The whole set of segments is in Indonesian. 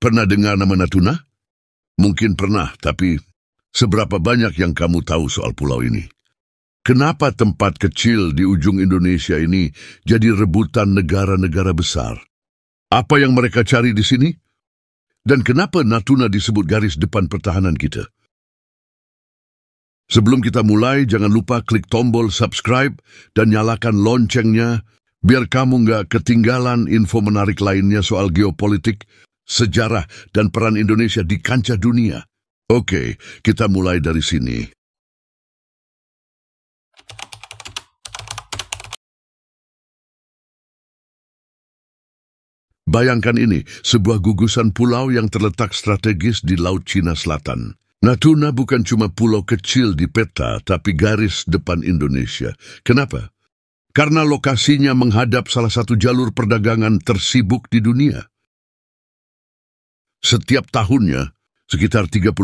Pernah dengar nama Natuna? Mungkin pernah, tapi seberapa banyak yang kamu tahu soal pulau ini? Kenapa tempat kecil di ujung Indonesia ini jadi rebutan negara-negara besar? Apa yang mereka cari di sini? Dan kenapa Natuna disebut garis depan pertahanan kita? Sebelum kita mulai, jangan lupa klik tombol subscribe dan nyalakan loncengnya biar kamu nggak ketinggalan info menarik lainnya soal geopolitik, sejarah, dan peran Indonesia di kancah dunia. Oke, kita mulai dari sini. Bayangkan ini, sebuah gugusan pulau yang terletak strategis di Laut Cina Selatan. Natuna bukan cuma pulau kecil di peta, tapi garis depan Indonesia. Kenapa? Karena lokasinya menghadap salah satu jalur perdagangan tersibuk di dunia. Setiap tahunnya, sekitar 30%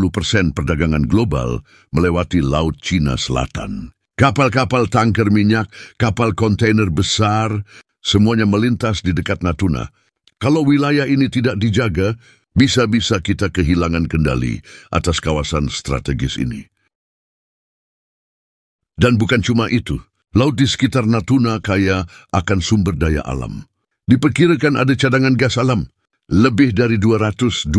perdagangan global melewati Laut Cina Selatan. Kapal-kapal tanker minyak, kapal kontainer besar, semuanya melintas di dekat Natuna. Kalau wilayah ini tidak dijaga, bisa-bisa kita kehilangan kendali atas kawasan strategis ini. Dan bukan cuma itu, laut di sekitar Natuna kaya akan sumber daya alam. Diperkirakan ada cadangan gas alam, lebih dari 222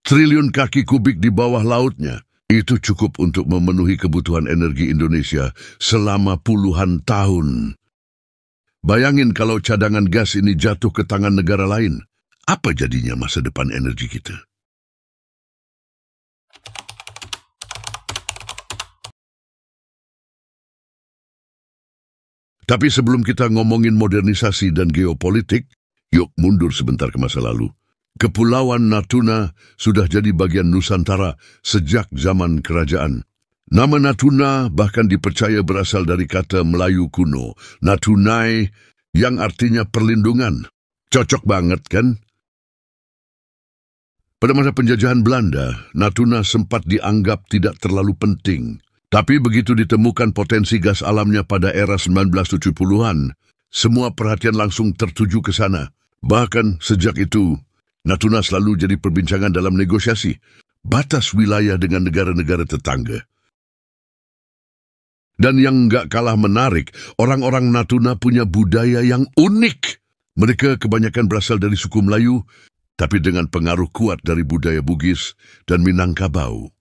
triliun kaki kubik di bawah lautnya. Itu cukup untuk memenuhi kebutuhan energi Indonesia selama puluhan tahun. Bayangin kalau cadangan gas ini jatuh ke tangan negara lain. Apa jadinya masa depan energi kita? Tapi sebelum kita ngomongin modernisasi dan geopolitik, yuk mundur sebentar ke masa lalu. Kepulauan Natuna sudah jadi bagian Nusantara sejak zaman kerajaan. Nama Natuna bahkan dipercaya berasal dari kata Melayu kuno, Natunai, yang artinya perlindungan. Cocok banget, kan? Pada masa penjajahan Belanda, Natuna sempat dianggap tidak terlalu penting. Tapi begitu ditemukan potensi gas alamnya pada era 1970-an, semua perhatian langsung tertuju ke sana. Bahkan sejak itu, Natuna selalu jadi perbincangan dalam negosiasi batas wilayah dengan negara-negara tetangga. Dan yang nggak kalah menarik, orang-orang Natuna punya budaya yang unik. Mereka kebanyakan berasal dari suku Melayu, tapi dengan pengaruh kuat dari budaya Bugis dan Minangkabau.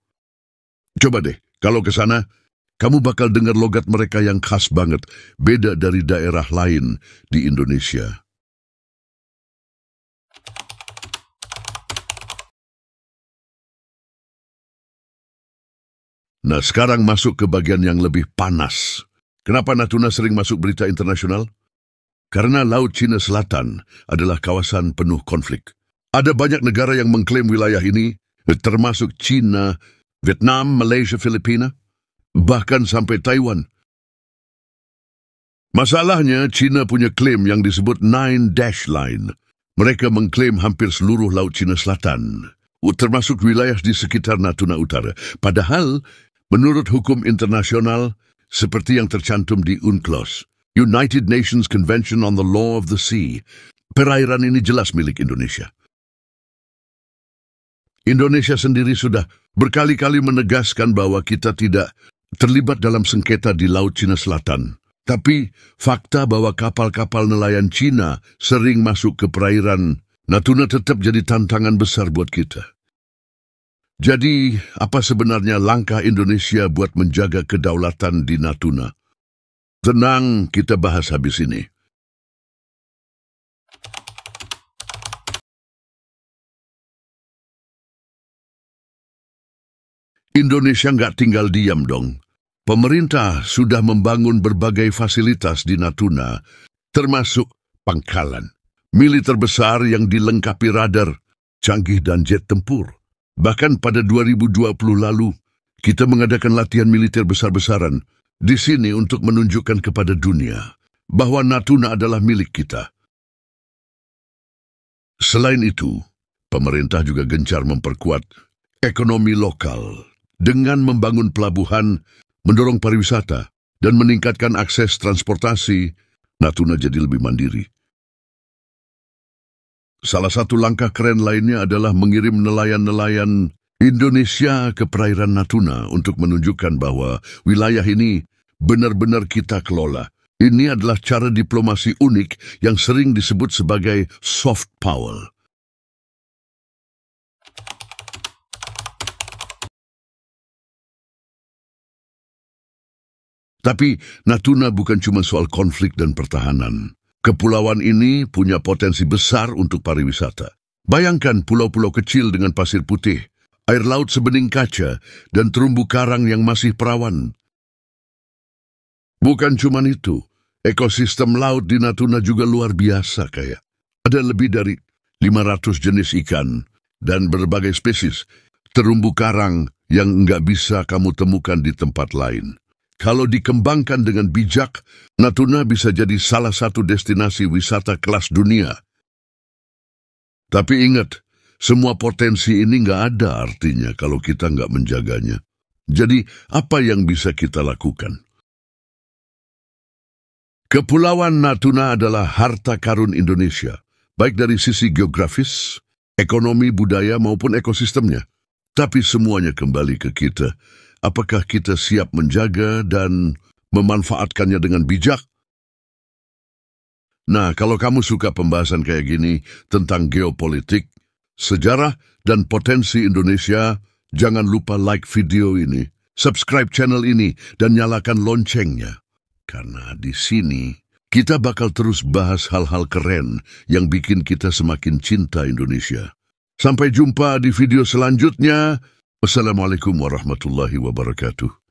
Coba deh, kalau ke sana, kamu bakal dengar logat mereka yang khas banget, beda dari daerah lain di Indonesia. Nah, sekarang masuk ke bagian yang lebih panas. Kenapa Natuna sering masuk berita internasional? Karena Laut Cina Selatan adalah kawasan penuh konflik. Ada banyak negara yang mengklaim wilayah ini, termasuk China, Vietnam, Malaysia, Filipina, bahkan sampai Taiwan. Masalahnya, China punya klaim yang disebut Nine Dash Line. Mereka mengklaim hampir seluruh Laut Cina Selatan, termasuk wilayah di sekitar Natuna Utara. Padahal, menurut hukum internasional, seperti yang tercantum di UNCLOS, United Nations Convention on the Law of the Sea, perairan ini jelas milik Indonesia. Indonesia sendiri sudah berkali-kali menegaskan bahwa kita tidak terlibat dalam sengketa di Laut Cina Selatan. Tapi fakta bahwa kapal-kapal nelayan Cina sering masuk ke perairan Natuna tetap jadi tantangan besar buat kita. Jadi, apa sebenarnya langkah Indonesia buat menjaga kedaulatan di Natuna? Tenang, kita bahas habis ini. Indonesia nggak tinggal diam dong. Pemerintah sudah membangun berbagai fasilitas di Natuna, termasuk pangkalan militer besar yang dilengkapi radar, canggih dan jet tempur. Bahkan pada 2020 lalu, kita mengadakan latihan militer besar-besaran di sini untuk menunjukkan kepada dunia bahwa Natuna adalah milik kita. Selain itu, pemerintah juga gencar memperkuat ekonomi lokal dengan membangun pelabuhan, mendorong pariwisata, dan meningkatkan akses transportasi. Natuna jadi lebih mandiri. Salah satu langkah keren lainnya adalah mengirim nelayan-nelayan Indonesia ke perairan Natuna untuk menunjukkan bahwa wilayah ini benar-benar kita kelola. Ini adalah cara diplomasi unik yang sering disebut sebagai soft power. Tapi Natuna bukan cuma soal konflik dan pertahanan. Kepulauan ini punya potensi besar untuk pariwisata. Bayangkan pulau-pulau kecil dengan pasir putih, air laut sebening kaca, dan terumbu karang yang masih perawan. Bukan cuma itu, ekosistem laut di Natuna juga luar biasa kaya. Ada lebih dari 500 jenis ikan dan berbagai spesies terumbu karang yang nggak bisa kamu temukan di tempat lain. Kalau dikembangkan dengan bijak, Natuna bisa jadi salah satu destinasi wisata kelas dunia. Tapi ingat, semua potensi ini nggak ada artinya kalau kita nggak menjaganya. Jadi, apa yang bisa kita lakukan? Kepulauan Natuna adalah harta karun Indonesia, baik dari sisi geografis, ekonomi, budaya, maupun ekosistemnya. Tapi semuanya kembali ke kita. Apakah kita siap menjaga dan memanfaatkannya dengan bijak? Nah, kalau kamu suka pembahasan kayak gini tentang geopolitik, sejarah, dan potensi Indonesia, jangan lupa like video ini, subscribe channel ini, dan nyalakan loncengnya. Karena di sini, kita bakal terus bahas hal-hal keren yang bikin kita semakin cinta Indonesia. Sampai jumpa di video selanjutnya. Wassalamualaikum warahmatullahi wabarakatuh.